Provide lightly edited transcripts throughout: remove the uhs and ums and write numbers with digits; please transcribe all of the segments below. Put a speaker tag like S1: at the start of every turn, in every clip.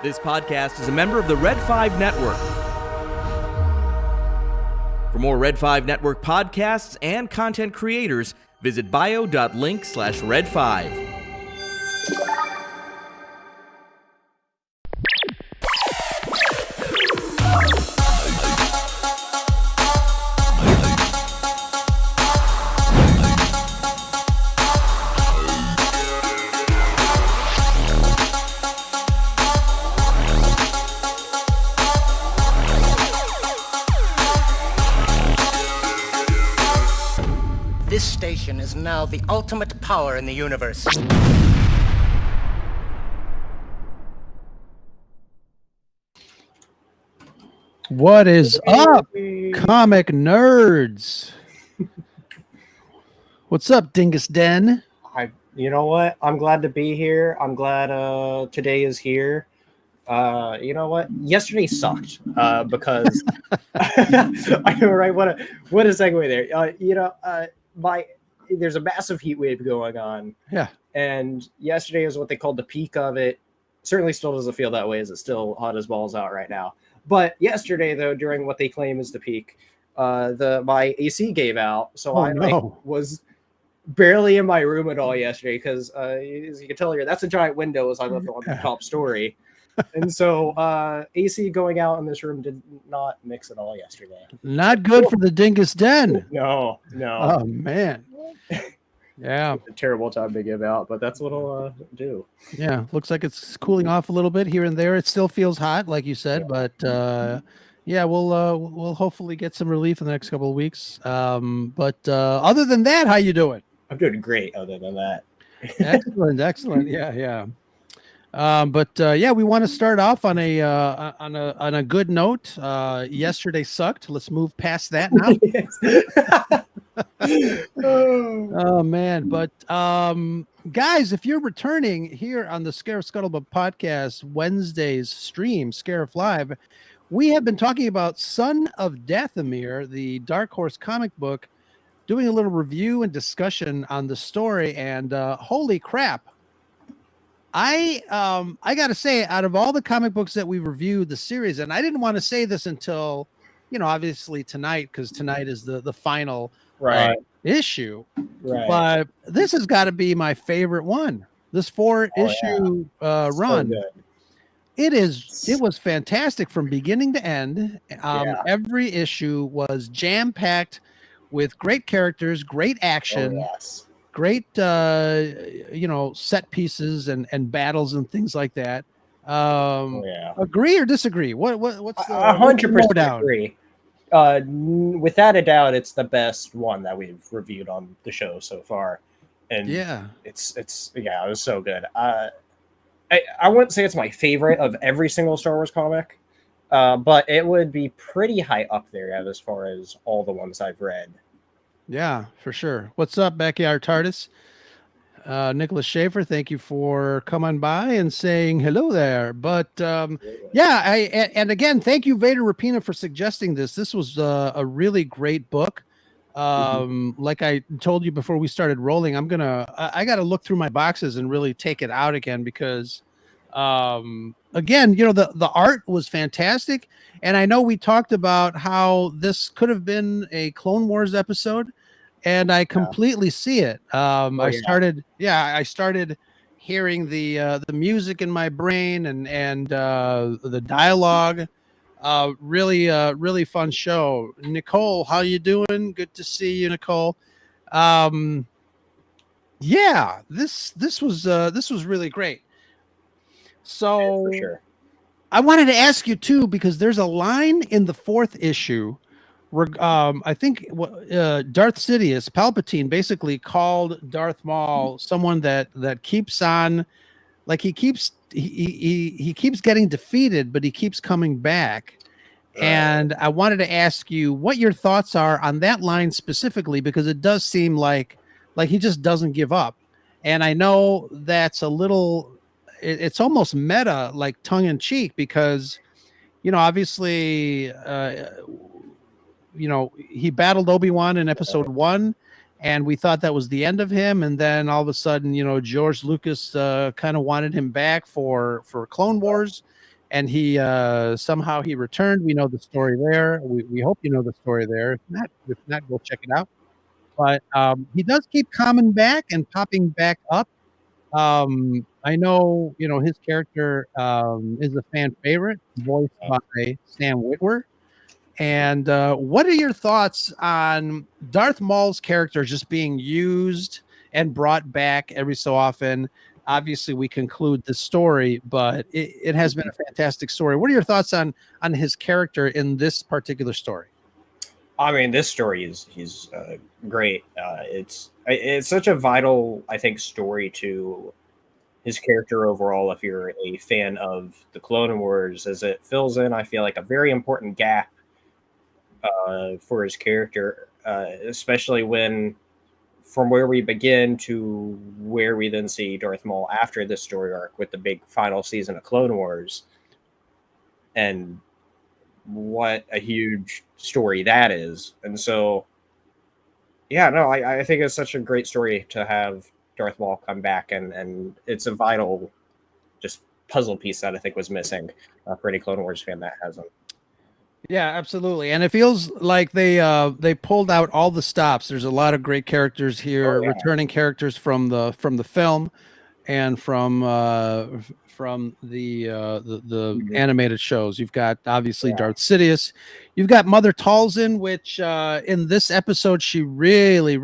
S1: This podcast is a member of the Red 5 Network. For more Red 5 Network podcasts and content creators, visit bio.link/red5.
S2: This station is now the ultimate power in the universe.
S3: What is up, comic nerds? What's up, Dingus Den?
S4: You know what? I'm glad to be here. I'm glad today is here. You know what? Yesterday sucked because I know, right? What a segue there. There's a massive heat wave going on.
S3: Yeah.
S4: And yesterday was what they called the peak of it. Certainly still doesn't feel that way, as it's still hot as balls out right now. But yesterday, though, during what they claim is the peak, my AC gave out. So was barely in my room at all yesterday because, as you can tell here, that's a giant window as I live on the top story. And so AC going out in this room did not mix at all yesterday.
S3: Not good for the Dingus Den.
S4: No.
S3: Oh, man. Yeah.
S4: It's a terrible time to give out, but that's what I'll do.
S3: Yeah. Looks like it's cooling off a little bit here and there. It still feels hot, like you said, but yeah, we'll hopefully get some relief in the next couple of weeks. But other than that, how you doing?
S4: I'm doing great other than that.
S3: Excellent. Yeah. But we want to start off on a good note. Yesterday sucked. Let's move past that now. Oh man. But guys, if you're returning here on the Scarif Scuttlebutt podcast Wednesday's stream, Scarif Live, we have been talking about Son of Dathomir, the Dark Horse comic book, doing a little review and discussion on the story, and holy crap. I gotta say, out of all the comic books that we reviewed the series, and I didn't want to say this until, obviously tonight, because tonight is the final issue. Right. But this has got to be my favorite one. This 4-issue run. So it was fantastic from beginning to end. Every issue was jam-packed with great characters, great action. Great, set pieces and battles and things like that. Agree or disagree? What's the
S4: 100% agree? Without a doubt, it's the best one that we've reviewed on the show so far, and it was so good. I wouldn't say it's my favorite of every single Star Wars comic, but it would be pretty high up there as far as all the ones I've read.
S3: Yeah, for sure. What's up, Backyard TARDIS? Nicholas Schaefer, thank you for coming by and saying hello there. But and again, thank you, Vader Rapina, for suggesting this. This was a really great book. Like I told you before we started rolling, I got to look through my boxes and really take it out again because, again, the art was fantastic. And I know we talked about how this could have been a Clone Wars episode, and I completely see it. I started hearing the music in my brain and the dialogue. Really fun show. Nicole, how you doing? Good to see you, Nicole. This was really great. So
S4: for sure.
S3: I wanted to ask you too, because there's a line in the 4th issue where I think Darth Sidious, Palpatine, basically called Darth Maul someone that keeps on, like he keeps getting defeated, but he keeps coming back. And I wanted to ask you what your thoughts are on that line specifically, because it does seem like he just doesn't give up. And I know that's a little. It's almost meta, like tongue in cheek, because, obviously, he battled Obi-Wan in episode 1, and we thought that was the end of him. And then all of a sudden, George Lucas kind of wanted him back for Clone Wars. and he somehow he returned. We know the story there. We hope you know the story there. If not, go check it out. But he does keep coming back and popping back up. I know, his character is a fan favorite, voiced by Sam Witwer. And what are your thoughts on Darth Maul's character just being used and brought back every so often? Obviously, we conclude the story, but it has been a fantastic story. What are your thoughts on his character in this particular story?
S4: I mean, this story he's great. It's such a vital, I think, story to his character overall. If you're a fan of the Clone Wars, as it fills in, I feel like a very important gap for his character, especially when from where we begin to where we then see Darth Maul after this story arc with the big final season of Clone Wars, and what a huge story that is. And so, yeah, no, I think it's such a great story to have Darth Maul come back, and it's a vital just puzzle piece that I think was missing for any Clone Wars fan that hasn't.
S3: Yeah, absolutely. And it feels like they pulled out all the stops. There's a lot of great characters here, returning characters from the film and from the animated shows. You've got obviously Darth Sidious. You've got Mother Talzin, which in this episode she really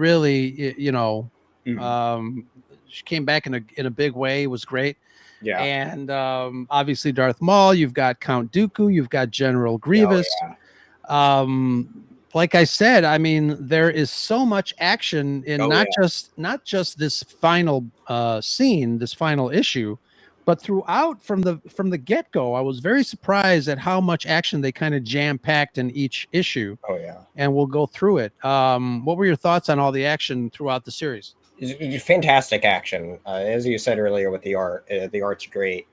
S3: she came back in a big way. It was great.
S4: Yeah.
S3: And obviously Darth Maul, you've got Count Dooku, you've got General Grievous. Like I said, I mean, there is so much action in not just this final scene, this final issue, but throughout from the get-go. I was very surprised at how much action they kind of jam-packed in each issue.
S4: Oh yeah.
S3: And we'll go through it. What were your thoughts on all the action throughout the series?
S4: Fantastic action, as you said earlier with the art. The art's great,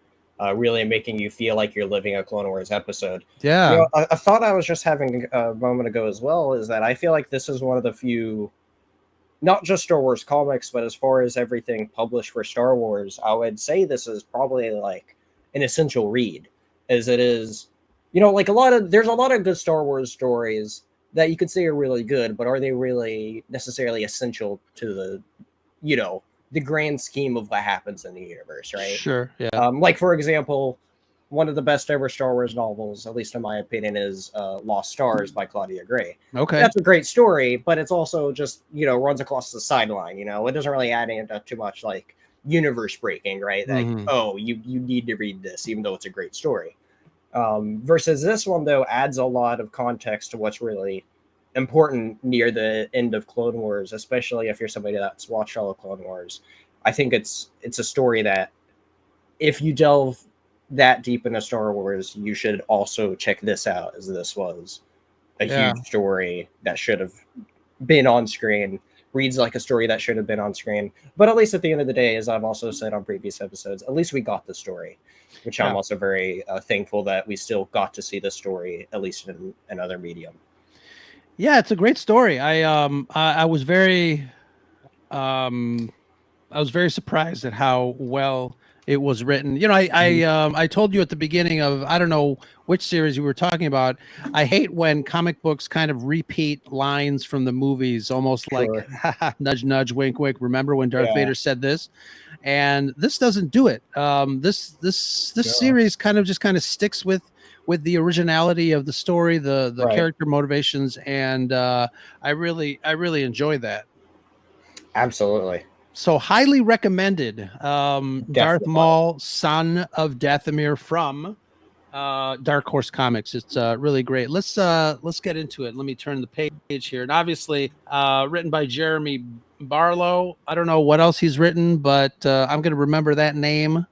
S4: really making you feel like you're living a Clone Wars episode.
S3: Yeah,
S4: a thought I was just having a moment ago as well is that I feel like this is one of the few, not just Star Wars comics, but as far as everything published for Star Wars, I would say this is probably like an essential read, as it is. Like there's a lot of good Star Wars stories that you could say are really good, but are they really necessarily essential to the grand scheme of what happens in the universe, right?
S3: Sure. Yeah.
S4: Like, for example, one of the best ever Star Wars novels, at least in my opinion, is Lost Stars by Claudia Gray.
S3: Okay.
S4: That's a great story, but it's also just, runs across the sideline, it doesn't really add into too much like universe breaking, right? Like, you need to read this, even though it's a great story. Versus this one, though, adds a lot of context to what's really important near the end of Clone Wars, especially if you're somebody that's watched all of Clone Wars. I think it's a story that if you delve that deep into Star Wars, you should also check this out, as this was a huge story that should have been on screen, reads like a story that should have been on screen. But at least at the end of the day, as I've also said on previous episodes, at least we got the story, which I'm also very thankful that we still got to see the story, at least in another medium.
S3: Yeah, it's a great story. I was very surprised at how well it was written. I told you at the beginning of, I don't know which series you were talking about, I hate when comic books kind of repeat lines from the movies, almost like nudge nudge, wink wink, remember when Darth Vader said this? And this doesn't do it. This series kind of sticks with the originality of the story, the character motivations, and I really enjoy that.
S4: Absolutely.
S3: So highly recommended. Darth Maul, Son of Dathomir from Dark Horse Comics. It's really great. Let's get into it. Let me turn the page here. And obviously written by Jeremy Barlow. I don't know what else he's written, but I'm going to remember that name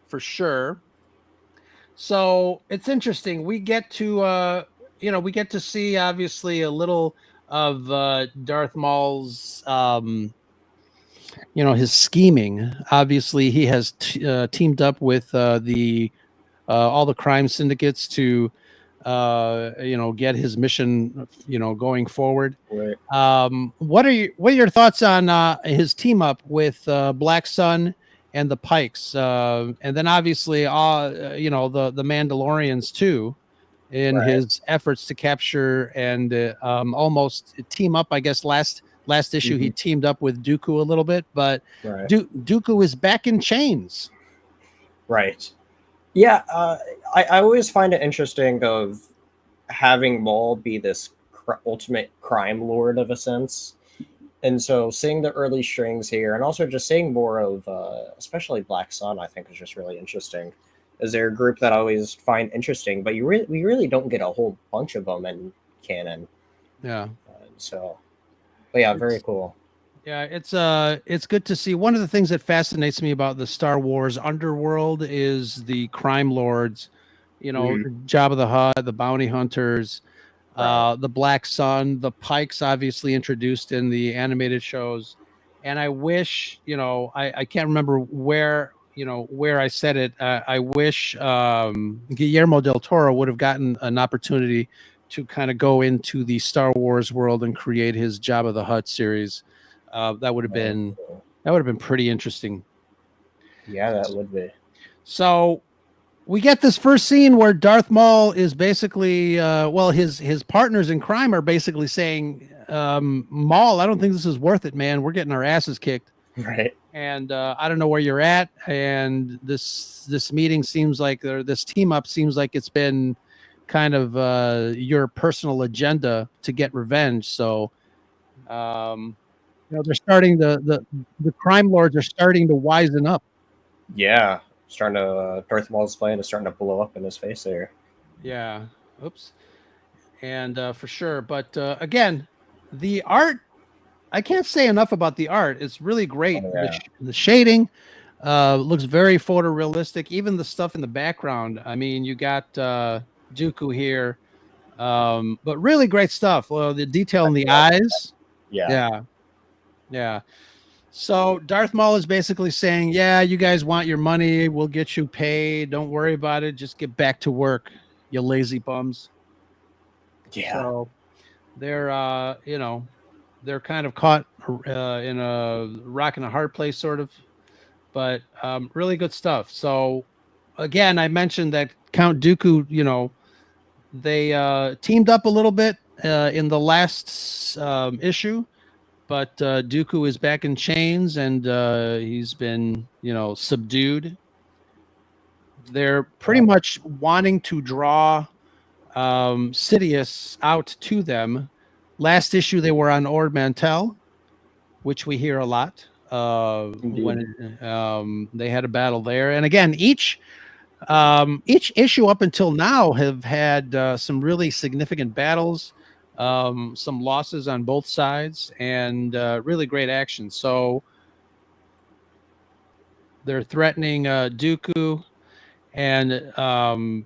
S3: for sure. So it's interesting. We get to see obviously a little of Darth Maul's his scheming. Obviously, he has teamed up with all the crime syndicates to get his mission going forward.
S4: Right.
S3: What are your thoughts on his team up with Black Sun and the Pikes, and then obviously the Mandalorians too, in his efforts to capture and almost team up. I guess last issue he teamed up with Dooku a little bit, but Dooku is back in chains.
S4: Right. Yeah, I always find it interesting of having Maul be this ultimate crime lord of a sense. And so seeing the early strings here and also just seeing more of especially Black Sun, I think is just really interesting. Is there a group that I always find interesting, but we really don't get a whole bunch of them in canon.
S3: Yeah.
S4: But yeah, very cool.
S3: Yeah, it's good to see. One of the things that fascinates me about the Star Wars underworld is the crime lords, Jabba the Hutt, the bounty hunters, the Black Sun, the Pikes, obviously introduced in the animated shows. And I wish, I can't remember where I said it. I wish Guillermo del Toro would have gotten an opportunity to kind of go into the Star Wars world and create his Jabba the Hutt series. That would have been pretty interesting.
S4: Yeah, that would be.
S3: So we get this first scene where Darth Maul is basically, his partners in crime are basically saying, Maul, I don't think this is worth it, man. We're getting our asses kicked.
S4: Right.
S3: And I don't know where you're at. And this meeting seems like, or this team up seems like it's been kind of your personal agenda to get revenge. So, they're starting the crime lords are starting to wisen up.
S4: Yeah, Darth Maul's plan is starting to blow up in his face there.
S3: Yeah. Oops. And for sure. But again, the art, I can't say enough about the art. It's really great.
S4: Oh, yeah.
S3: The shading looks very photorealistic. Even the stuff in the background. I mean, you got Dooku here, but really great stuff. Well, the detail in the eyes. Yeah. So Darth Maul is basically saying, yeah, you guys want your money. We'll get you paid. Don't worry about it. Just get back to work, you lazy bums.
S4: Yeah.
S3: So they're, they're kind of caught in a rock and a hard place sort of, but really good stuff. So again, I mentioned that Count Dooku, they teamed up a little bit in the last issue. But Dooku is back in chains, and he's been, subdued. They're pretty much wanting to draw Sidious out to them. Last issue, they were on Ord Mantell, which we hear a lot when they had a battle there. And again, each issue up until now have had some really significant battles. Some losses on both sides, and really great action. So they're threatening Dooku, and I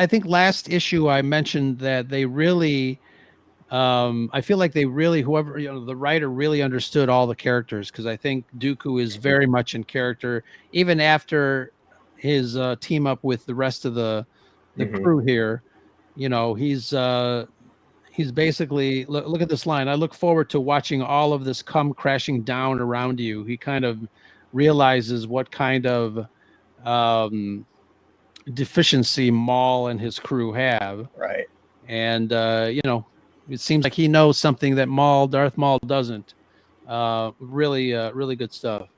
S3: think last issue I mentioned that they really, I feel like they really, whoever, the writer really understood all the characters, because I think Dooku is very much in character, even after his team up with the rest of the crew here. He's basically, look at this line. I look forward to watching all of this come crashing down around you. He kind of realizes what kind of deficiency Maul and his crew have.
S4: Right.
S3: And, it seems like he knows something that Darth Maul doesn't. Really good stuff.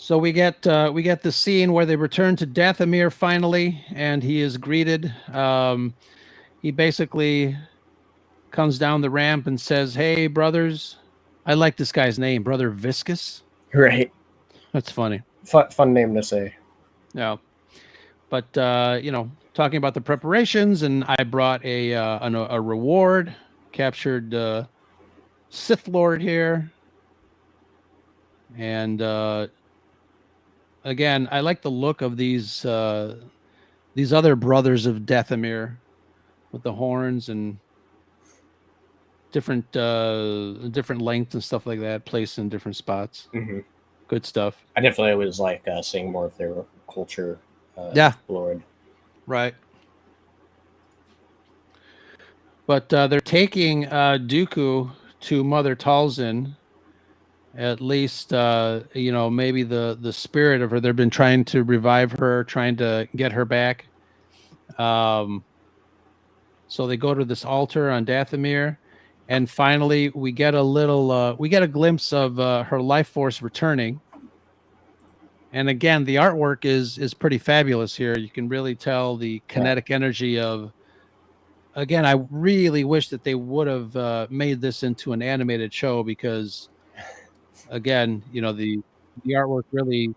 S3: So we get the scene where they return to Dathomir finally, and he is greeted. He basically comes down the ramp and says, "Hey, brothers." I like this guy's name, Brother Viscous.
S4: Right.
S3: That's funny.
S4: Fun name to say.
S3: Yeah. But talking about the preparations, and I brought a reward. Captured Sith Lord here, and again, I like the look of these other brothers of Dathomir with the horns and different lengths and stuff like that, placed in different spots.
S4: Mm-hmm.
S3: Good stuff.
S4: I definitely always like seeing more of their culture explored.
S3: Right. But they're taking Dooku to Mother Talzin, At least, maybe the spirit of her. They've been trying to revive her, trying to get her back. So they go to this altar on Dathomir, and finally we get a glimpse of her life force returning. And again, the artwork is pretty fabulous here. You can really tell the kinetic energy of. Again, I really wish that they would have made this into an animated show because, again, the artwork really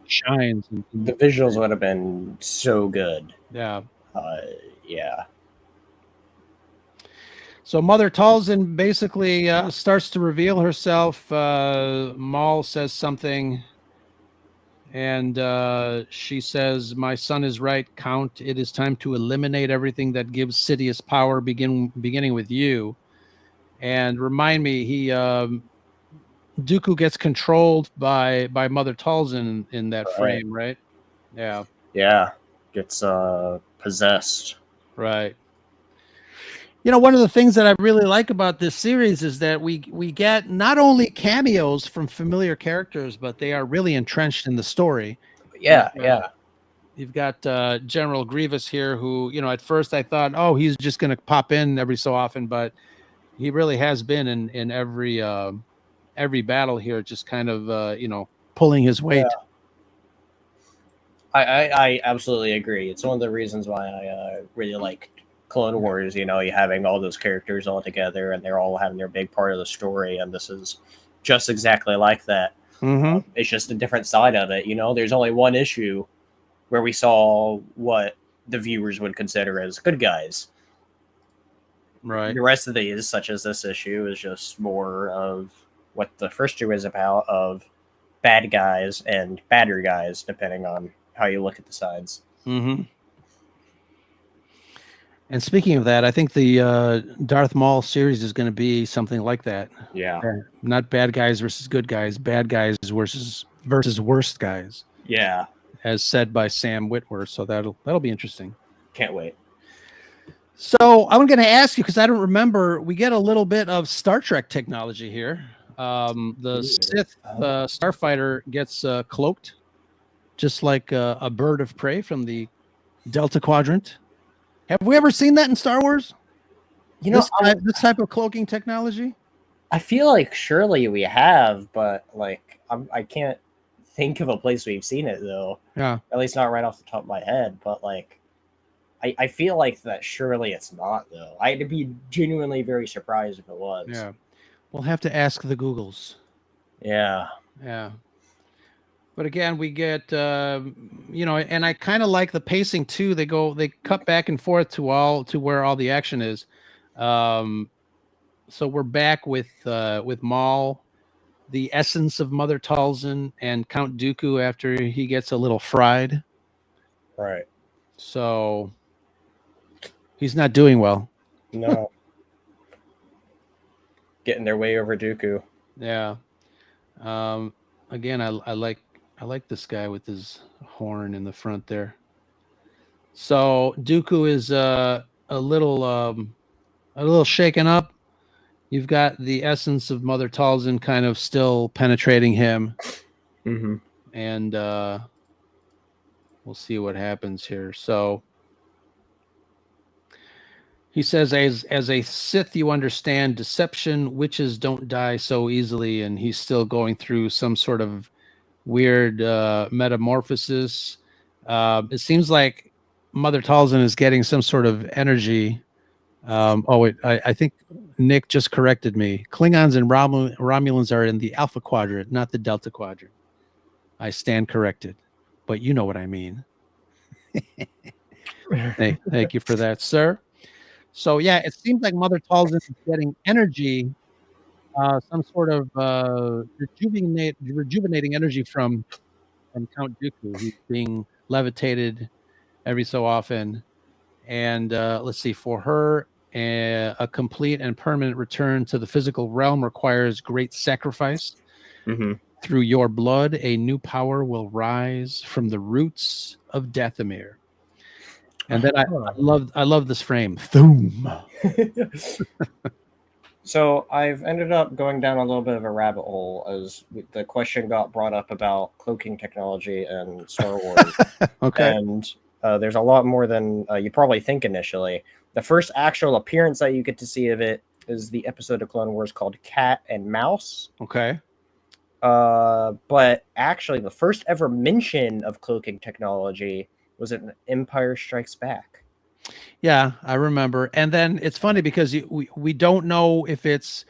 S3: shines.
S4: The visuals would have been so good.
S3: Yeah.
S4: Yeah.
S3: So Mother Talzin basically starts to reveal herself. Maul says something, and she says, "My son is right, Count. It is time to eliminate everything that gives Sidious power, beginning with you." And remind me, Dooku gets controlled by Mother Talzin in that frame, right? Yeah.
S4: Yeah. Gets possessed.
S3: Right. One of the things that I really like about this series is that we get not only cameos from familiar characters, but they are really entrenched in the story.
S4: Yeah,
S3: You've got General Grievous here, who, at first I thought, oh, he's just going to pop in every so often, but he really has been in every battle here, just kind of, pulling his weight.
S4: Yeah. I absolutely agree. It's one of the reasons why I really like Clone Wars, you having all those characters all together and they're all having their big part of the story, and this is just exactly like that.
S3: Mm-hmm.
S4: It's just a different side of it. There's only one issue where we saw what the viewers would consider as good guys.
S3: Right.
S4: The rest of these, such as this issue, is just more of what the first two is about, of bad guys and badder guys, depending on how you look at the sides.
S3: Mm-hmm. And speaking of that, I think the Darth Maul series is going to be something like that.
S4: Yeah.
S3: Not bad guys versus good guys, bad guys versus worst guys.
S4: Yeah.
S3: As said by Sam Witwer. So that'll be interesting.
S4: Can't wait.
S3: So I'm going to ask you, because I don't remember, we get a little bit of Star Trek technology here. The Sith starfighter gets cloaked, just like a bird of prey from the Delta Quadrant. Have we ever seen that in Star Wars? This type of cloaking technology?
S4: I feel like surely we have, but I can't think of a place we've seen it though.
S3: Yeah.
S4: At least not right off the top of my head. But I feel like that surely it's not though. I'd be genuinely very surprised if it was.
S3: Yeah. We'll have to ask the Googles.
S4: Yeah.
S3: Yeah. But again, we get, and I kind of like the pacing too. They cut back and forth to where all the action is. So we're back with Maul, the essence of Mother Talzin, and Count Dooku after he gets a little fried.
S4: Right.
S3: So he's not doing well.
S4: No. Getting their way over Dooku.
S3: Yeah. Again, I like this guy with his horn in the front there. So Dooku is a little shaken up. You've got the essence of Mother Talzin kind of still penetrating him.
S4: Mm-hmm.
S3: And we'll see what happens here. So he says, as a Sith, you understand deception. Witches don't die so easily. And he's still going through some sort of weird metamorphosis. It seems like Mother Talzin is getting some sort of energy. I think Nick just corrected me. Klingons and Romulans are in the Alpha Quadrant, not the Delta Quadrant. I stand corrected, but you know what I mean. Thank you for that, sir. So yeah, it seems like Mother Talzin is getting energy, some sort of rejuvenating energy from Count Dooku. He's being levitated every so often. And let's see, for her, a complete and permanent return to the physical realm requires great sacrifice.
S4: Mm-hmm.
S3: Through your blood, a new power will rise from the roots of Dathomir. And then I love this frame. Thoom.
S4: So I've ended up going down a little bit of a rabbit hole as the question got brought up about cloaking technology and Star Wars.
S3: Okay.
S4: And there's a lot more than you probably think initially. The first actual appearance that you get to see of it is the episode of Clone Wars called Cat and Mouse.
S3: Okay.
S4: But actually, the first ever mention of cloaking technology was in Empire Strikes Back.
S3: Yeah, I remember. And then it's funny because we don't know if it's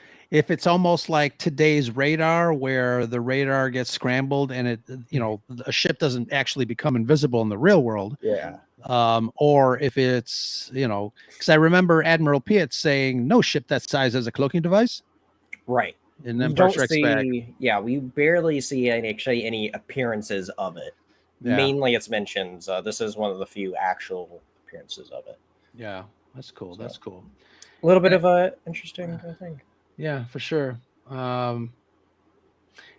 S3: almost like today's radar, where the radar gets scrambled and a ship doesn't actually become invisible in the real world.
S4: Yeah.
S3: Or if it's, because I remember Admiral Piet saying no ship that size has a cloaking device.
S4: Right.
S3: And
S4: We
S3: then
S4: don't
S3: Strikes Back.
S4: we barely see any appearances of it.
S3: Yeah.
S4: Mainly it's mentions. This is one of the few actual appearances of it.
S3: Yeah, that's cool.
S4: So,
S3: that's cool.
S4: A little bit of a interesting thing.
S3: Yeah, for sure. And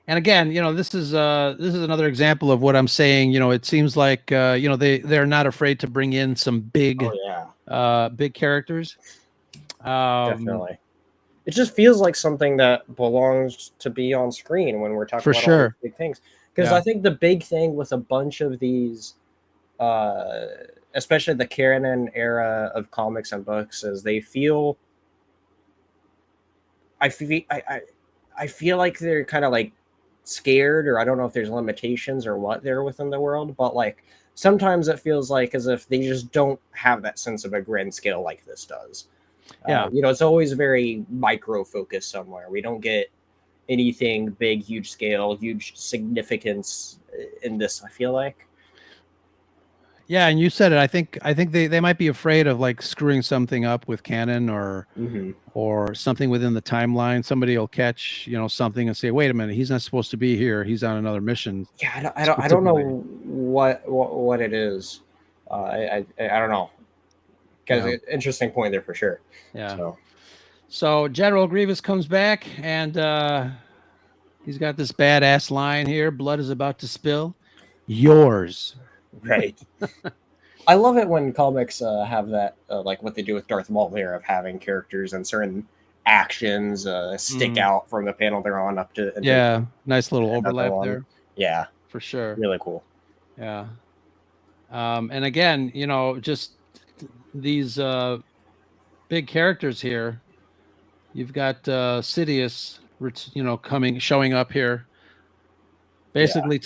S3: again, this is another example of what I'm saying. It seems like they're not afraid to bring in some big big characters.
S4: Definitely. It just feels like something that belongs to be on screen when we're talking
S3: For
S4: about
S3: sure.
S4: all these big things. Because I think the big thing with a bunch of these, especially the canon era of comics and books, is they feel. I feel like they're kind of like scared, or I don't know if there's limitations or what there within the world, but like sometimes it feels like as if they just don't have that sense of a grand scale like this does.
S3: Yeah.
S4: It's always very micro focused somewhere. We don't get anything big, huge scale, huge significance in this, I feel like.
S3: Yeah, and you said it. I think they might be afraid of like screwing something up with canon or something within the timeline. Somebody will catch, something and say, "Wait a minute, he's not supposed to be here. He's on another mission."
S4: Yeah, I don't know what it is. I don't know. Interesting point there for sure.
S3: Yeah. So General Grievous comes back and he's got this badass line here: "Blood is about to spill. Yours."
S4: Right. I love it when comics have that, like what they do with Darth Maul here, of having characters and certain actions stick out from the panel they're on up to.
S3: Nice little overlap there.
S4: Yeah,
S3: for sure.
S4: Really cool.
S3: Yeah. And again, just these big characters here. You've got Sidious, showing up here. Basically,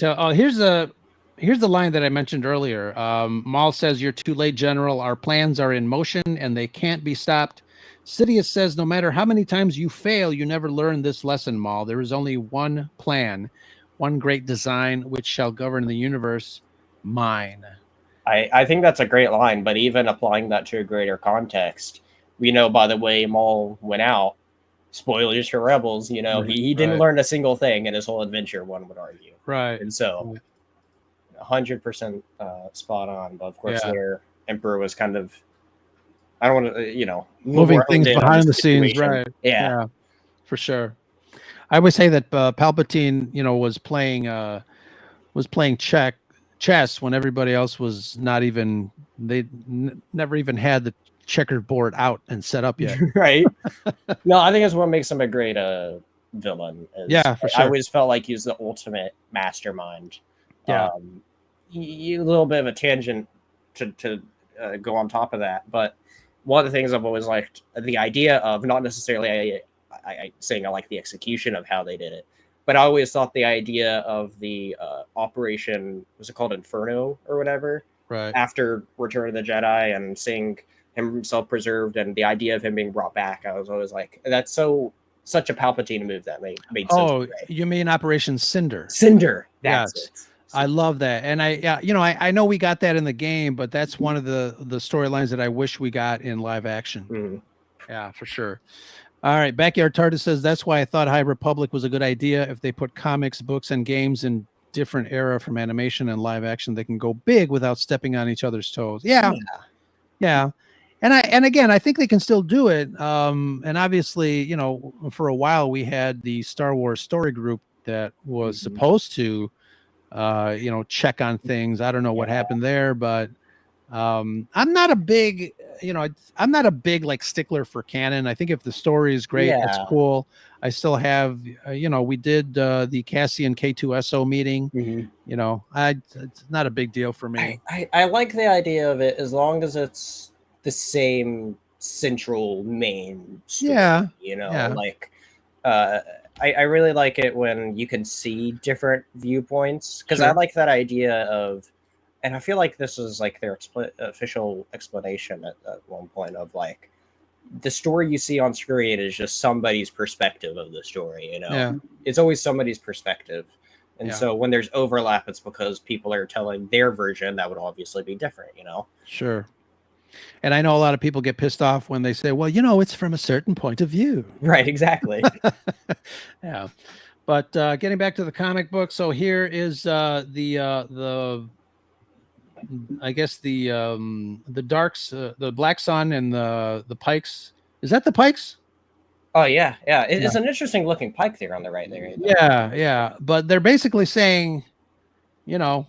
S3: here's the line that I mentioned earlier. Maul says, "You're too late, General. Our plans are in motion and they can't be stopped." Sidious says, "No matter how many times you fail, you never learn this lesson, Maul. There is only one plan, one great design, which shall govern the universe, mine."
S4: I think that's a great line, but even applying that to a greater context, we know by the way Maul went out, spoilers for Rebels, he didn't learn a single thing in his whole adventure, one would argue.
S3: Right.
S4: And so 100% spot on. But of course, their Emperor was kind of, I don't want to,
S3: moving things behind the scenes, right?
S4: Yeah,
S3: for sure. I would say that Palpatine, was playing chess when everybody else was not even. They never even had the checkerboard out and set up yet.
S4: Right. No, I think it's what makes him a great villain.
S3: For sure.
S4: I always felt like he was the ultimate mastermind.
S3: Yeah.
S4: A little bit of a tangent to go on top of that, but one of the things I've always liked, the idea of, not necessarily I saying I like the execution of how they did it, but I always thought the idea of the operation, was it called Inferno or whatever,
S3: right
S4: after Return of the Jedi, and seeing himself preserved and the idea of him being brought back, I was always like, that's such a Palpatine move that made sense.
S3: Oh, you mean Operation Cinder?
S4: That's it.
S3: I love that. And I know we got that in the game, but that's one of the storylines that I wish we got in live action.
S4: Mm-hmm.
S3: Yeah, for sure. All right. Backyard TARDIS says, "That's why I thought High Republic was a good idea. If they put comics, books, and games in different era from animation and live action, they can go big without stepping on each other's toes." Yeah. And again, I think they can still do it. And obviously, for a while we had the Star Wars story group that was supposed to check on things. I don't know what happened there, but I'm not a big, I'm not a big like stickler for canon. I think if the story is great, that's
S4: Yeah.
S3: cool. I still have, we did the Cassian K2SO meeting.
S4: Mhm.
S3: It's not a big deal for me.
S4: I like the idea of it as long as it's the same central main story.
S3: Yeah, yeah,
S4: Like uh, I really like it when you can see different viewpoints because I
S3: sure.
S4: like that idea of, and I feel like this is like their official explanation at one point of like the story you see on screen is just somebody's perspective of the story.
S3: Yeah,
S4: It's always somebody's perspective. And
S3: yeah,
S4: so when there's overlap, it's because people are telling their version that would obviously be different.
S3: sure. And I know a lot of people get pissed off when they say, well, it's from a certain point of view.
S4: Right, exactly.
S3: Yeah. But getting back to the comic book, so here is the I guess the darks, the Black Sun and the Pikes. Is that the Pikes?
S4: Oh yeah, yeah.
S3: Yeah.
S4: It's an interesting looking pike there on the right there.
S3: Yeah, yeah. But they're basically saying, we're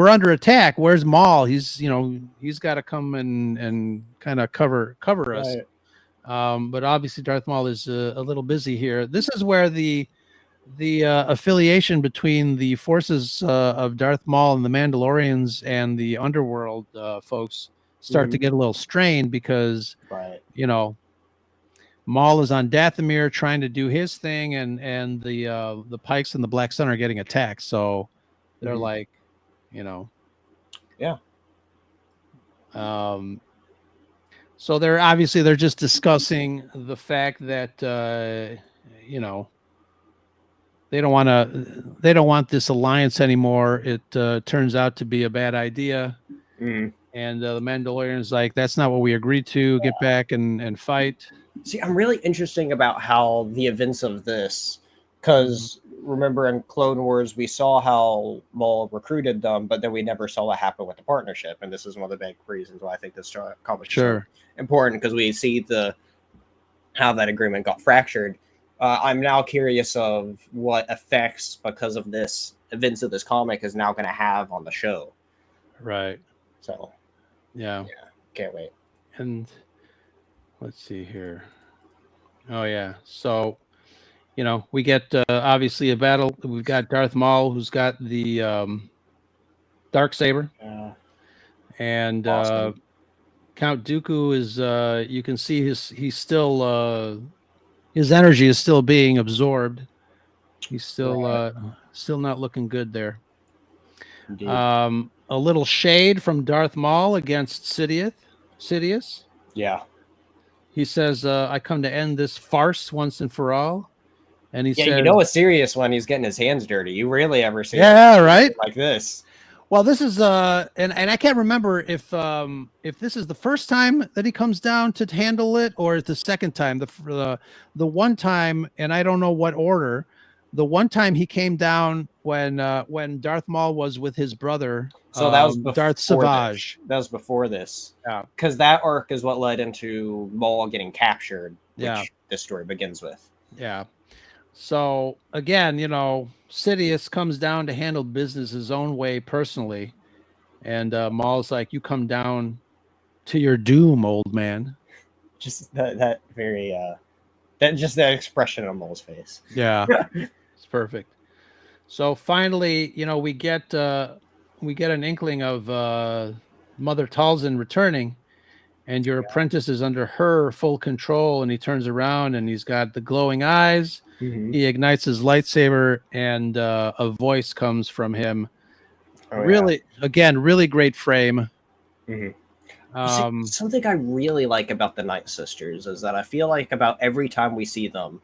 S3: under attack. Where's Maul? He's got to come and kind of cover us.
S4: Right.
S3: But obviously Darth Maul is a little busy here. This is where the affiliation between the forces of Darth Maul and the Mandalorians and the underworld folks start to
S4: Mhm.
S3: get a little strained because
S4: Right.
S3: Maul is on Dathomir trying to do his thing, and the Pikes and the Black Sun are getting attacked. So they're
S4: Mhm.
S3: like,
S4: Yeah.
S3: So they're just discussing the fact that they don't want this alliance anymore. It turns out to be a bad idea.
S4: Mhm.
S3: And the Mandalorian's like, that's not what we agreed to. Get back and fight.
S4: See, I'm really interesting about how the events of this, because remember in Clone Wars we saw how Maul recruited them, but then we never saw what happened with the partnership, and this is one of the big reasons why I think this comic is so
S3: Sure.
S4: important because we see how that agreement got fractured. I'm now curious of what effects because of this events of this comic is now going to have on the show.
S3: Right.
S4: So
S3: Yeah.
S4: can't wait.
S3: And let's see here. Oh yeah. So, we get obviously a battle. We've got Darth Maul, who's got the dark saber, and
S4: Awesome.
S3: Count Dooku is. You can see he's still his energy is still being absorbed. He's still not looking good there.
S4: Indeed.
S3: A little shade from Darth Maul against Sidious.
S4: Yeah.
S3: He says, I come to end this farce once and for all. And he
S4: Yeah,
S3: says,
S4: a serious one, he's getting his hands dirty. You rarely ever see
S3: yeah, right.
S4: like this.
S3: Well, this is and I can't remember if this is the first time that he comes down to handle it or the second time. The one time, and I don't know what order. The one time he came down when Darth Maul was with his brother,
S4: So that was
S3: Darth Savage.
S4: That was before this.
S3: Yeah.
S4: Because that arc is what led into Maul getting captured, which
S3: Yeah.
S4: this story begins with.
S3: Yeah. So again, Sidious comes down to handle business his own way personally, and Maul's like, "You come down to your doom, old man."
S4: Just that very that expression on Maul's face.
S3: Yeah, it's perfect. So finally, we get an inkling of Mother Talzin returning, and your apprentice is under her full control. And he turns around, and he's got the glowing eyes.
S4: Mm-hmm.
S3: He ignites his lightsaber, and a voice comes from him.
S4: Oh,
S3: really, again, really great frame.
S4: Mm-hmm. Something I really like about the Night Sisters is that I feel like about every time we see them,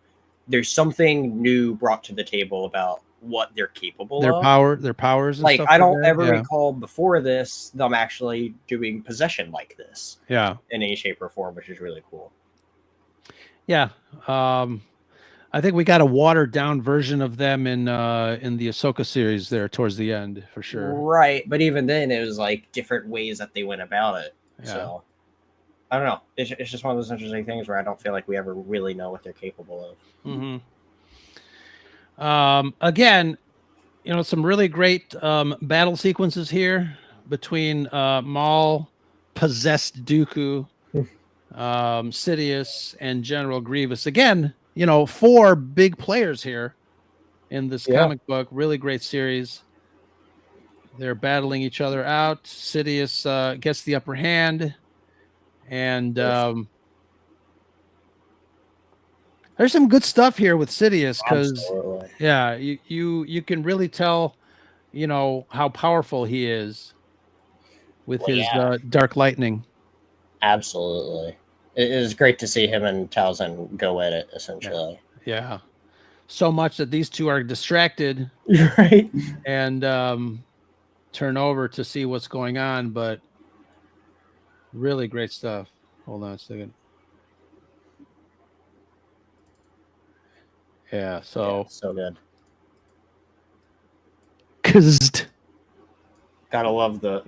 S4: there's something new brought to the table about what they're capable
S3: their
S4: of.
S3: Their powers. And
S4: Like
S3: stuff
S4: I don't
S3: that.
S4: ever
S3: Yeah.
S4: recall before this them actually doing possession like this.
S3: Yeah.
S4: In any shape or form, which is really cool.
S3: Yeah. I think we got a watered down version of them in the Ahsoka series there towards the end for sure.
S4: Right, but even then, it was like different ways that they went about it.
S3: Yeah.
S4: So I don't know. It's just one of those interesting things where I don't feel like we ever really know what they're capable of.
S3: Mm-hmm. Again, some really great battle sequences here. between Maul, possessed Dooku, Sidious, and General Grievous. Again, 4 big players here in this comic book. Really great series. They're battling each other out. Sidious gets the upper hand, and there's some good stuff here with Sidious because, yeah, you can really tell, how powerful he is with his dark lightning.
S5: Absolutely. It is great to see him and Towson go at it, essentially.
S3: Yeah. So much that these two are distracted,
S4: Right.
S3: and turn over to see what's going on, but really great stuff. Hold on a second. Yeah, so
S5: good.
S4: Gotta love the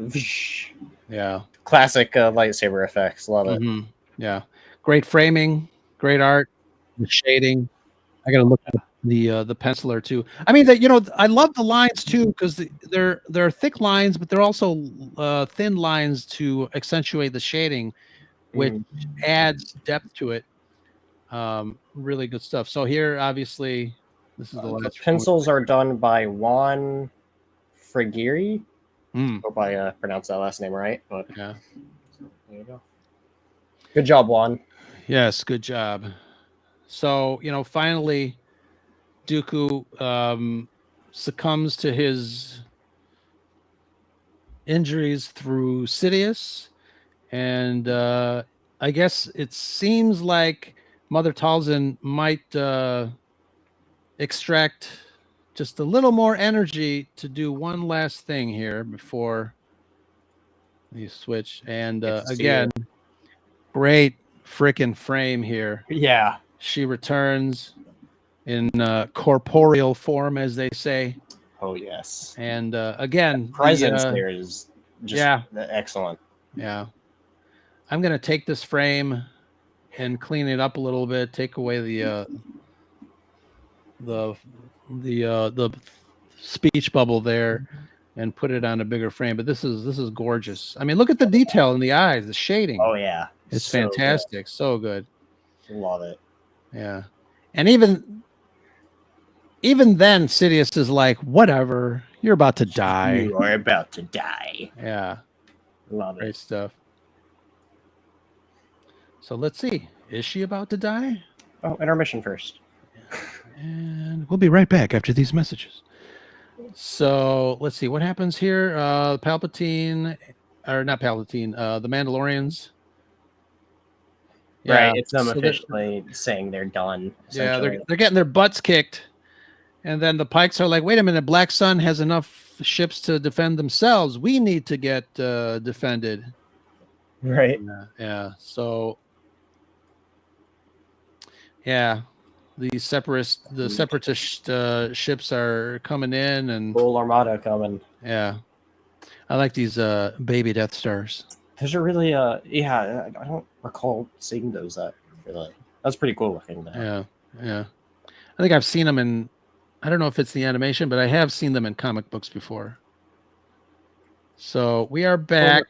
S5: classic lightsaber effects. Love it.
S3: Yeah, great framing, great art, the shading. I gotta look at the penciler too. I mean, I love the lines too because they're thick lines, but they're also thin lines to accentuate the shading, which adds depth to it. Really good stuff. So here, obviously, this is the last.
S5: The pencils are done by Juan Frigiri. Hope I pronounced that last name right. But
S3: yeah,
S5: there you go. Good job, Juan.
S3: Yes, good job. So finally, Dooku succumbs to his injuries through Sidious, and I guess it seems like Mother Talzin might extract just a little more energy to do one last thing here before you switch. And again, great freaking frame here.
S4: Yeah.
S3: She returns in corporeal form, as they say.
S5: Oh, yes.
S3: And again,
S5: the presence there is just excellent.
S3: Yeah. I'm going to take this frame and clean it up a little bit, take away the speech bubble there and put it on a bigger frame. But this is gorgeous. I mean, look at the detail in the eyes, the shading.
S5: Oh yeah.
S3: It's so fantastic. Good. So good.
S5: Love it.
S3: Yeah. And even then Sidious is like, whatever, you're about to die.
S5: You are about to die.
S3: Yeah.
S5: Love it.
S3: Great stuff. So let's see. Is she about to die?
S5: Oh, intermission first.
S3: And we'll be right back after these messages. So let's see what happens here. Palpatine, or not Palpatine, the Mandalorians.
S5: Yeah, right, it's them officially saying they're done.
S3: Yeah, they're getting their butts kicked. And then the Pikes are like, wait a minute, Black Sun has enough ships to defend themselves. We need to get defended.
S5: Right.
S3: Yeah. So, yeah. The separatist ships are coming in, and
S5: full armada coming.
S3: Yeah, I like these baby Death Stars.
S5: Those are really I don't recall seeing those. That's pretty cool looking.
S3: Yeah. I think I've seen them in. I don't know if it's the animation, but I have seen them in comic books before. So we are back.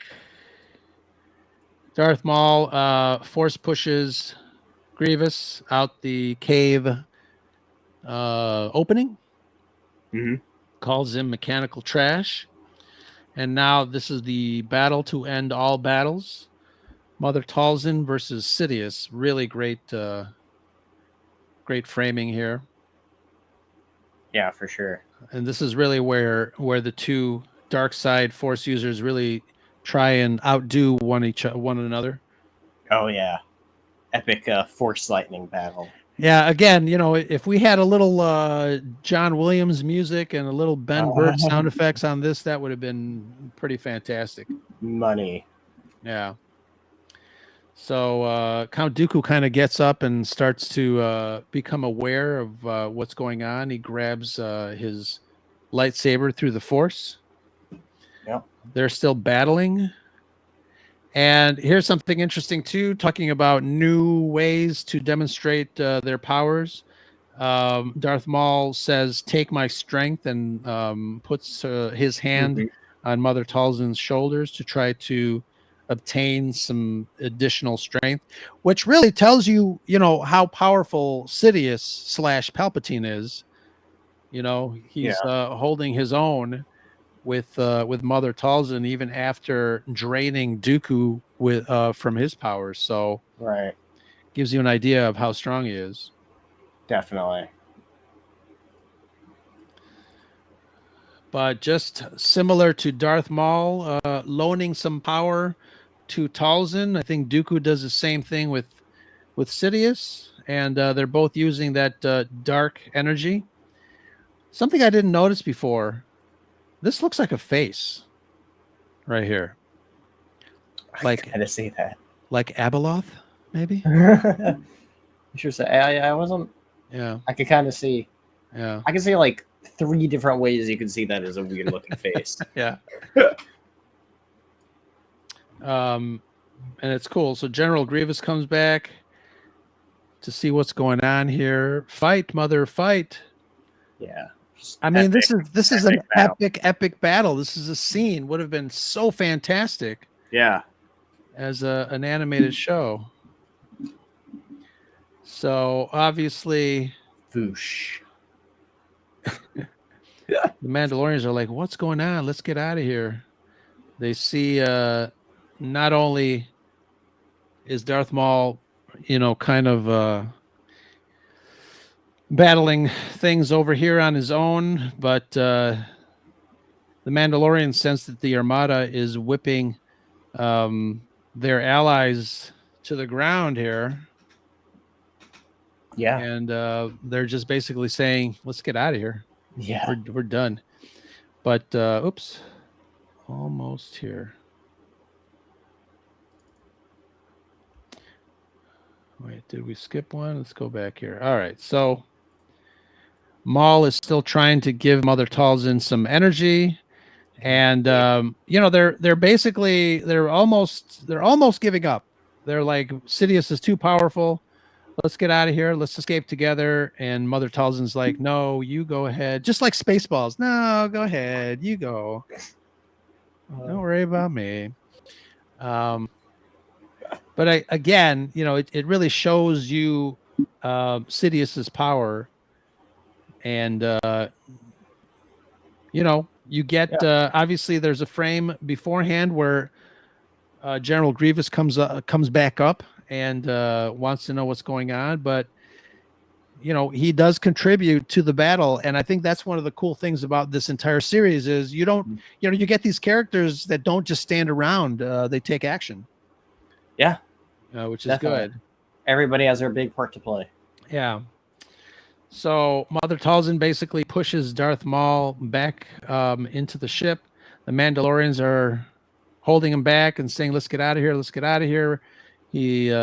S3: Darth Maul force pushes Grievous out the cave opening. Calls him mechanical trash. And now this is the battle to end all battles. Mother Talzin versus Sidious. Really great framing here.
S5: Yeah, for sure.
S3: And this is really where the two dark side force users really try and outdo one another.
S5: Oh yeah. Epic force lightning battle.
S3: Yeah, again, if we had a little John Williams music and a little Ben Burtt sound effects on this, that would have been pretty fantastic.
S5: Money.
S3: Yeah. So Count Dooku kind of gets up and starts to become aware of what's going on. He grabs his lightsaber through the Force.
S5: Yep.
S3: They're still battling. And here's something interesting, too, talking about new ways to demonstrate their powers. Darth Maul says, take my strength, and puts his hand on Mother Talzin's shoulders to try to obtain some additional strength, which really tells you, how powerful Sidious / Palpatine is. He's holding his own with Mother Talzin even after draining Dooku with from his powers. So
S5: Right.
S3: gives you an idea of how strong he is.
S5: Definitely.
S3: But just similar to Darth Maul loaning some power to Talzin, I think Dooku does the same thing with Sidious, and they're both using that dark energy. Something I didn't notice before. This looks like a face right here. Like
S5: I had to see that.
S3: Like Abeloth, maybe?
S5: You sure say I wasn't.
S3: Yeah.
S5: I could kind of see.
S3: Yeah.
S5: I can see like 3 different ways you could see that as a weird looking face.
S3: Yeah. And it's cool. So General Grievous comes back to see what's going on here. Fight, mother, fight.
S5: Yeah.
S3: I mean, this is an
S5: battle.
S3: epic battle. This is a scene. Would have been so fantastic
S4: Yeah.
S3: as an animated show. So obviously,
S5: Whoosh.
S3: the Mandalorians are like, "What's going on? Let's get out of here." They see not only is Darth Maul, kind of battling things over here on his own, but the Mandalorians sense that the Armada is whipping their allies to the ground here.
S5: Yeah.
S3: And they're just basically saying, let's get out of here.
S5: Yeah.
S3: We're done. But oops, almost here. Wait, did we skip one? Let's go back here. All right, so Maul is still trying to give Mother Talzin some energy, and they're almost giving up. They're like, Sidious is too powerful. Let's get out of here. Let's escape together. And Mother Talzin's like, no, you go ahead. Just like Spaceballs. No, go ahead. You go. Don't worry about me. But again, it really shows you Sidious's power. And, you get, obviously there's a frame beforehand where General Grievous comes back up and wants to know what's going on, but he does contribute to the battle, and I think that's one of the cool things about this entire series is you get these characters that don't just stand around; they take action.
S5: Yeah,
S3: which is
S5: definitely
S3: good.
S5: Everybody has their big part to play.
S3: Yeah. So Mother Talzin basically pushes Darth Maul back into the ship. The Mandalorians are holding him back and saying, "Let's get out of here! Let's get out of here!"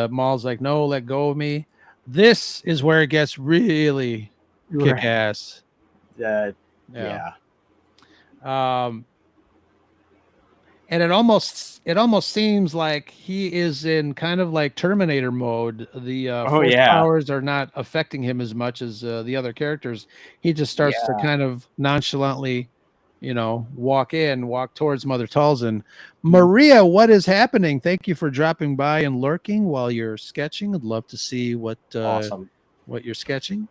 S3: Maul's like, "No, let go of me." This is where it gets really kick ass.
S5: Yeah.
S3: And it almost seems like he is in kind of like Terminator mode. The force powers are not affecting him as much as the other characters. He just starts to kind of nonchalantly, walk towards Mother Talzin. Maria, what is happening? Thank you for dropping by and lurking while you're sketching. I'd love to see what you're sketching.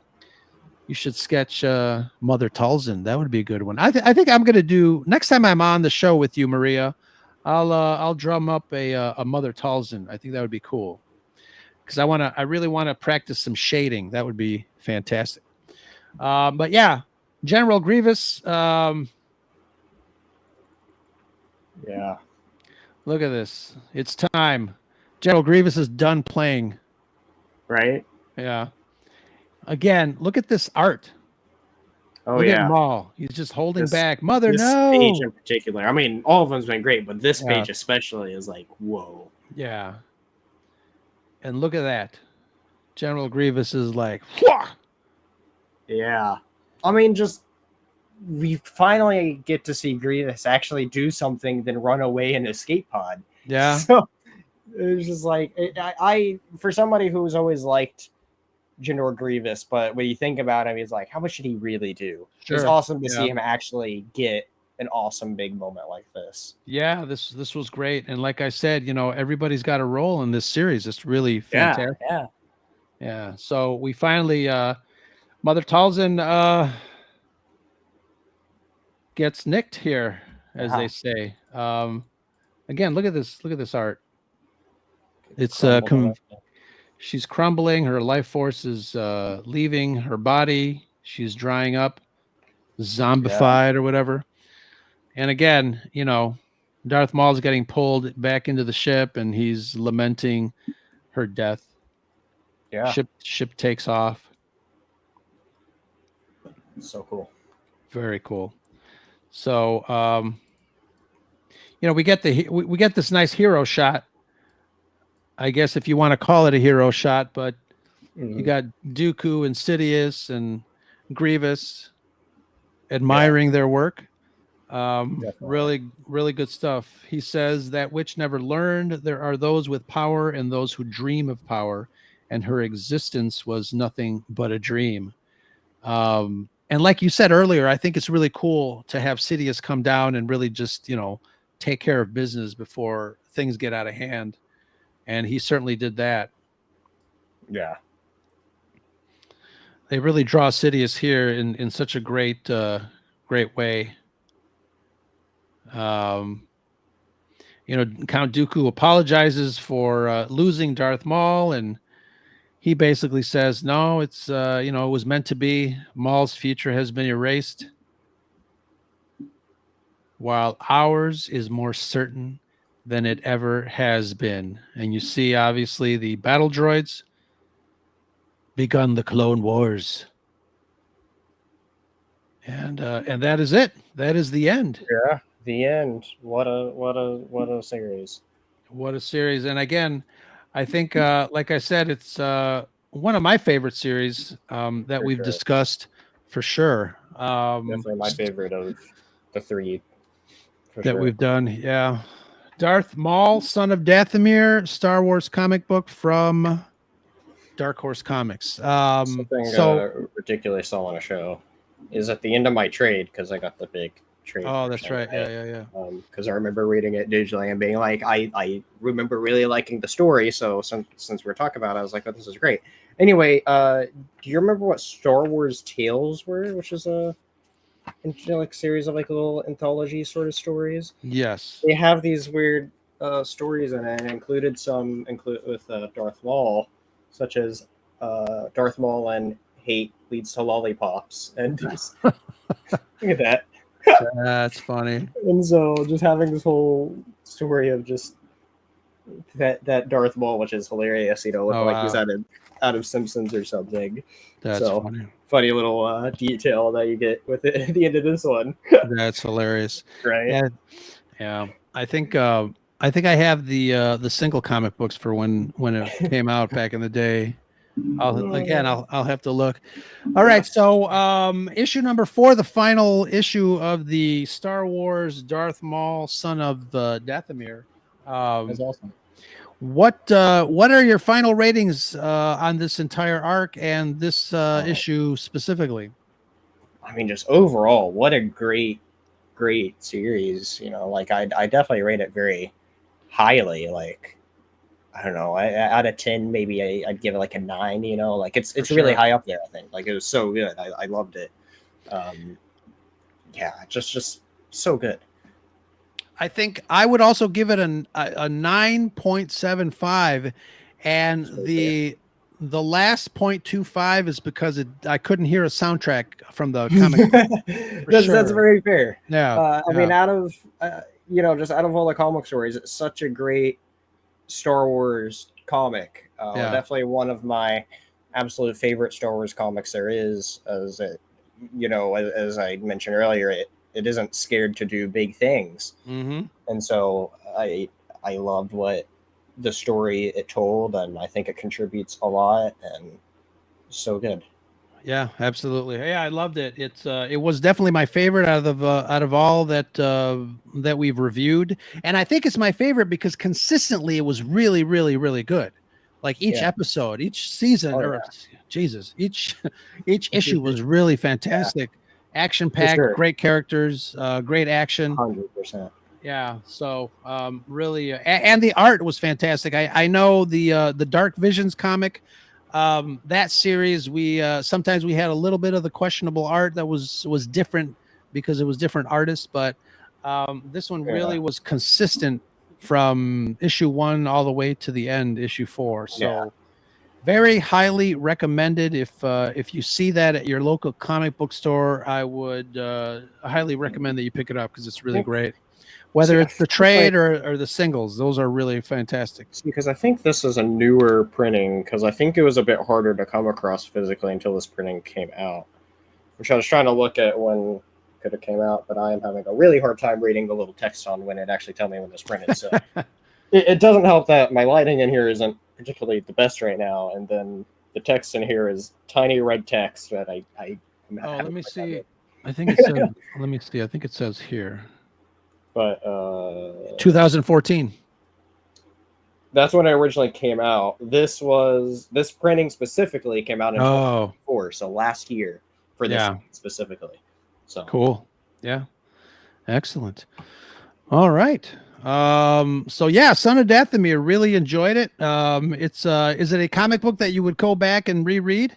S3: You should sketch Mother Talzin. That would be a good one. I think I'm going to do next time I'm on the show with you, Maria. I'll drum up a Mother Talzin. I think that would be cool because I really want to practice some shading. That would be fantastic. But yeah, General Grievous.
S5: Yeah.
S3: Look at this. It's time. General Grievous is done playing.
S5: Right?
S3: Yeah. Again, look at this art.
S5: Oh,
S3: look
S5: yeah.
S3: At Maul. He's just holding back. Mother,
S4: this
S3: no.
S4: page in particular. I mean, all of them's been great, but this page especially is like, whoa.
S3: Yeah. And look at that. General Grievous is like, whoa.
S5: Yeah. I mean, we finally get to see Grievous actually do something than run away in an escape pod.
S3: Yeah.
S5: So it was just like, I for somebody who's always liked General Grievous, but when you think about him, he's like, how much should he really do?
S3: Sure.
S5: It's awesome to see him actually get an awesome big moment like this.
S3: Yeah, this was great. And like I said, everybody's got a role in this series. It's really fantastic.
S5: Yeah.
S3: Yeah. So we finally Mother Talzin gets nicked here, as they say. Again, look at this art. It's she's crumbling, her life force is leaving her body, she's drying up, zombified or whatever. And again, Darth Maul's getting pulled back into the ship and he's lamenting her death.
S5: Yeah.
S3: Ship takes off.
S5: So cool.
S3: Very cool. So we get we get this nice hero shot. I guess if you want to call it a hero shot, but you got Dooku and Sidious and Grievous admiring their work. Really, really good stuff. He says that which never learned, there are those with power and those who dream of power, and her existence was nothing but a dream. And like you said earlier, I think it's really cool to have Sidious come down and really just, take care of business before things get out of hand. And he certainly did that.
S5: Yeah.
S3: They really draw Sidious here in such a great way. Count Dooku apologizes for losing Darth Maul, and he basically says, no, it's, it was meant to be. Maul's future has been erased, while ours is more certain than it ever has been. And you see, obviously, the battle droids begun the Clone Wars. And that is it. That is the end.
S5: Yeah, the end. What a series.
S3: What a series. And again, I think, like I said, it's one of my favorite series that we've discussed for sure.
S5: Definitely my favorite of the three
S3: that we've done. Yeah. Darth Maul, Son of Dathomir, Star Wars comic book from Dark Horse Comics.
S5: Something ridiculous saw on a show is at the end of my trade, because I got the big trade.
S3: Oh, that's right. Yeah.
S5: Because I remember reading it digitally and being like, I remember really liking the story. So since we're talking about it, I was like, oh, this is great. Anyway, do you remember what Star Wars Tales were, which is a series of little anthology sort of stories?
S3: Yes.
S5: They have these weird stories in it, and included some with Darth Maul, such as Darth Maul and hate leads to lollipops, and just, look at that.
S3: That's funny.
S5: And so just having this whole story of just that Darth Maul, which is hilarious, look he's out of Simpsons or something.
S3: That's funny.
S5: Funny little detail that you get with it at the end of this one.
S3: That's hilarious.
S5: Right.
S3: Yeah. I think I have the single comic books for when it came out back in the day. I'll have to look. All right, so issue number 4, the final issue of the Star Wars Darth Maul, Son of Dathomir.
S5: That's awesome.
S3: What are your final ratings on this entire arc and this issue specifically?
S5: I mean, just overall, what a great series. I definitely rate it very highly. I don't know, out of 10, maybe I'd give it a 9. It's really high up there. I think it was so good. I loved it. Just so good.
S3: I think I would also give it a 9.75, and the last 0.25 is because I couldn't hear a soundtrack from the comic.
S5: That's very fair.
S3: Yeah.
S5: I mean, out of just out of all the comic stories, it's such a great Star Wars comic. Definitely one of my absolute favorite Star Wars comics there is. As I mentioned earlier, it isn't scared to do big things.
S3: Mm-hmm.
S5: And so I loved what the story it told, and I think it contributes a lot, and so good.
S3: Yeah, absolutely. Yeah, I loved it. It was definitely my favorite out of all that we've reviewed, and I think it's my favorite because consistently it was really, really, really good. Each episode, each season, each issue was really fantastic. Action-packed,
S5: sure.
S3: great characters, great action.
S5: 100%.
S3: Yeah, so really, and the art was fantastic. I know the Dark Visions comic, that series. We sometimes we had a little bit of the questionable art that was different because it was different artists, but this one really was consistent from issue 1 all the way to the end, issue 4. So very highly recommended. If you see that at your local comic book store, I would highly recommend that you pick it up because it's really great. Whether it's the trade or the singles, those are really fantastic.
S5: Because I think this is a newer printing, because I think it was a bit harder to come across physically until this printing came out, which I was trying to look at when it could have came out, but I am having a really hard time reading the little text on when it actually tells me when it's printed. So it doesn't help that my lighting in here isn't particularly the best right now, and then the text in here is tiny red text that I
S3: let me see. I think it says. Let me see. I think it says here.
S5: But
S3: 2014.
S5: That's when it originally came out. This printing specifically came out in 2004, so last year for this specifically. So
S3: cool. Yeah. Excellent. All right. So yeah, Son of Dathomir, really enjoyed it. It's is it a comic book that you would go back and reread?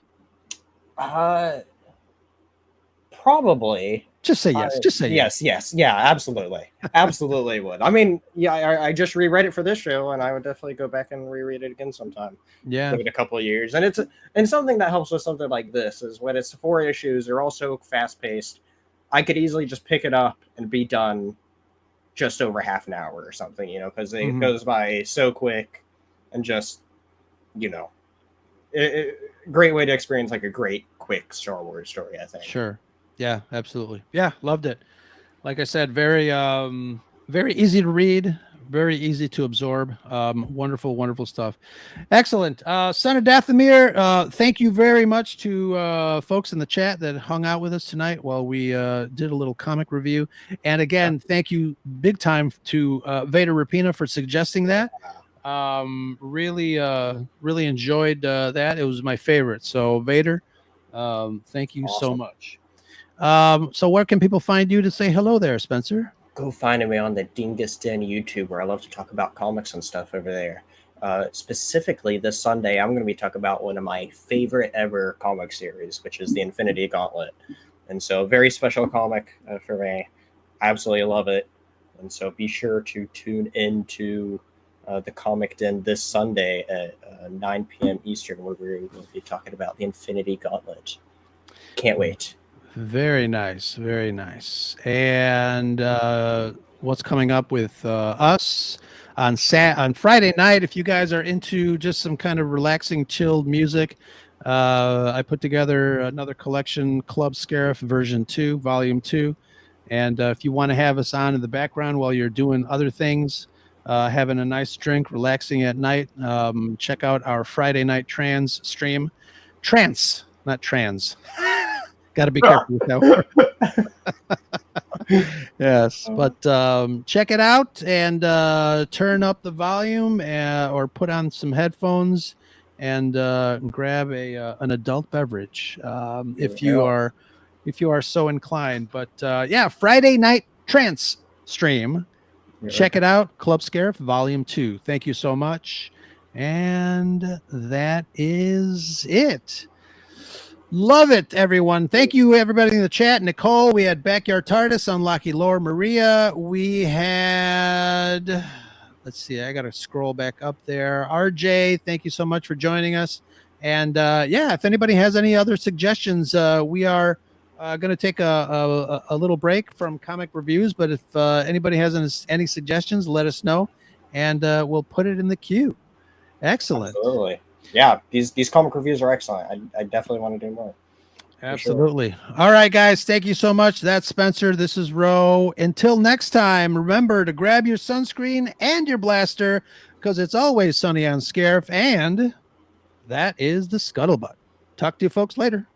S5: Probably.
S3: Just say yes. Just say
S5: yes. Yes. Yeah, absolutely. Absolutely would. I mean, yeah, I just reread it for this show, and I would definitely go back and reread it again sometime.
S3: Yeah.
S5: Give it a couple of years. And something that helps with something like this is when it's 4 issues, they're also fast paced. I could easily just pick it up and be done just over half an hour or something, because it goes by so quick, and just, great way to experience like a great quick Star Wars story, I think.
S3: Sure. Yeah, absolutely. Yeah, loved it. Like I said, very very easy to read, very easy to absorb. Wonderful, wonderful stuff. Excellent. Son of Dathomir, thank you very much to folks in the chat that hung out with us tonight while we did a little comic review. And again, thank you big time to Vader Rapina for suggesting that. Really enjoyed that. It was my favorite. So Vader, thank you so much. So where can people find you to say hello there, Spencer?
S5: Go find me on the Dingus Den YouTube, where I love to talk about comics and stuff over there. Specifically this Sunday, I'm going to be talking about one of my favorite ever comic series, which is the Infinity Gauntlet. And so very special comic for me. I absolutely love it. And so be sure to tune into the Comic Den this Sunday at 9 p.m. Eastern, where we will be talking about the Infinity Gauntlet. Can't wait.
S3: Very nice, very nice. And what's coming up with us on Friday night? If you guys are into just some kind of relaxing, chilled music, I put together another collection, Club Scarif version 2, volume 2. And if you want to have us on in the background while you're doing other things, having a nice drink, relaxing at night, check out our Friday night trance stream. Trance, not trans. Got to be careful with that word. Yes, but check it out and turn up the volume or put on some headphones and grab an adult beverage if you are so inclined. But yeah, Friday night trance stream. Check it out, Club Scarif Volume 2. Thank you so much. And that is it. Love it, everyone. Thank you, everybody in the chat. Nicole, we had Backyard TARDIS, Unlucky Lore Maria. We had, let's see, I got to scroll back up there. RJ, thank you so much for joining us. And yeah, if anybody has any other suggestions, we are going to take a little break from comic reviews. But if anybody has any suggestions, let us know, and we'll put it in the queue. Excellent.
S5: Absolutely. Yeah, these comic reviews are excellent. I definitely want to do more.
S3: Absolutely. Sure. All right, guys. Thank you so much. That's Spencer. This is Ro. Until next time, remember to grab your sunscreen and your blaster, because it's always sunny on Scarif, and that is the Scuttlebutt. Talk to you folks later.